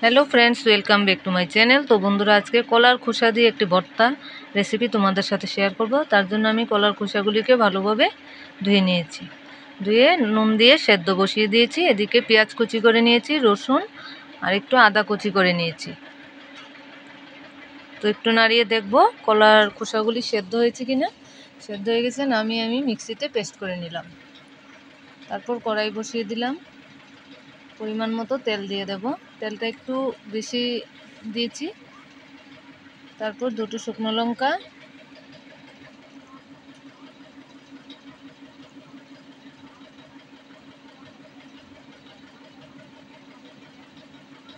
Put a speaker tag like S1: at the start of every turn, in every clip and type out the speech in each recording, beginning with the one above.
S1: Hello friends, welcome back to my channel. তো বন্ধুরা, আজকে কলার খোসা দিয়ে একটি ভর্তা রেসিপি তোমাদের সাথে শেয়ার করব। তার জন্য আমি কলার খোসাগুলিকে ভালোভাবে ধুয়ে নিয়েছি। ধুয়ে নুন দিয়ে সেদ্ধ বসিয়ে দিয়েছি। এদিকে পেঁয়াজ কুচি করে নিয়েছি, রসুন আর একটু আদা কুচি করে নিয়েছি। তো একটু নাড়িয়ে দেখব কলার খোসাগুলি সেদ্ধ হয়েছে কিনা। সেদ্ধ হয়ে গেছে, নামিয়ে আমি মিক্সিতে পেস্ট করে নিলাম। তারপর কড়াই বসিয়ে দিলাম। পরিমাণ মতো তেল দিয়ে দেব। তেলটা একটু বেশি দিয়েছি। তারপর দুটো শুকনো লঙ্কা,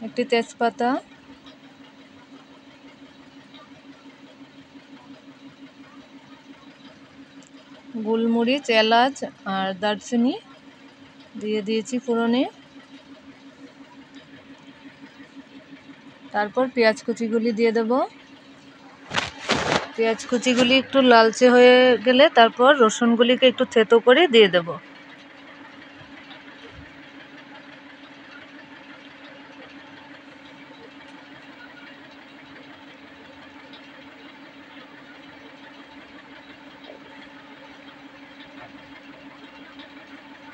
S1: একটি তেজপাতা, গোলমরিচ, এলাচ আর দারচিনি দিয়ে দিয়েছি ফোড়নে। তারপর পেঁয়াজ কুচিগুলি দিয়ে দেব। পেঁয়াজ কুচিগুলি একটু লালচে হয়ে গেলে তারপর রসুনগুলিকে একটু থেতো করে দিয়ে দেব।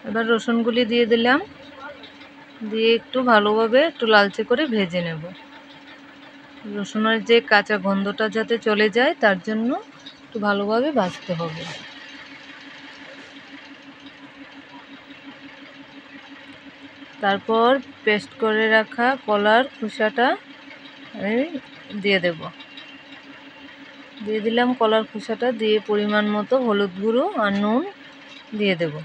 S1: এবার রসুনগুলি দিয়ে দিলাম, দিয়ে একটু ভালোভাবে একটু লালচে করে ভেজে নেব। রসুনের যে কাঁচা গন্ধটা যাতে চলে যায় তার জন্য একটু ভালোভাবে ভাজতে হবে। তারপর পেস্ট করে রাখা কলার খোসাটা দিয়ে দেব। দিয়ে দিলাম কলার খোসাটা, দিয়ে পরিমাণ মতো হলুদ গুঁড়ো আর নুন দিয়ে দেব।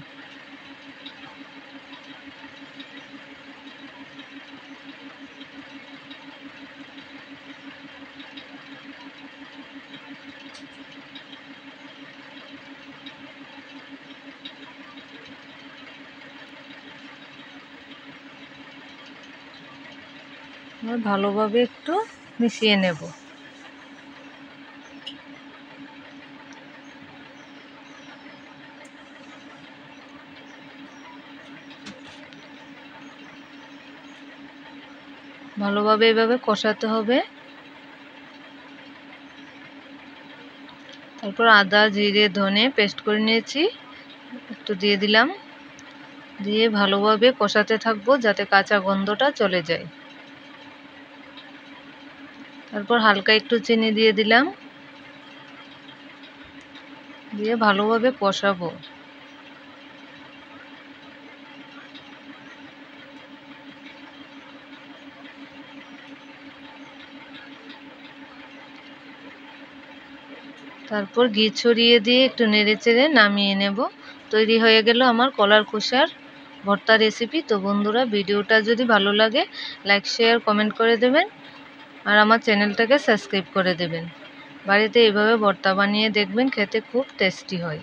S1: ভালোভাবে একটু মিশিয়ে নেব। ভালোভাবে এভাবে কষাতে হবে। তারপর আদা, জিরে, ধনে পেস্ট করে নিয়েছি, একটু দিয়ে দিলাম। দিয়ে ভালোভাবে কষাতে থাকবো যাতে কাঁচা গন্ধটা চলে যায়। তারপর হালকা একটু চিনি দিয়ে দিলাম, দিয়ে ভালোভাবে কষাবো। তারপর ঘি ছড়িয়ে দিয়ে একটু নেড়েচেড়ে নামিয়ে নেব। তৈরি হয়ে গেল আমার কলার খোসার ভর্তা রেসিপি। তো বন্ধুরা, ভিডিওটা যদি ভালো লাগে লাইক, শেয়ার, কমেন্ট করে দেবেন আর আমার চ্যানেলটাকে সাবস্ক্রাইব করে দেবেন। বাড়িতে এইভাবে ভর্তা বানিয়ে দেখবেন, খেতে খুব টেস্টি হয়।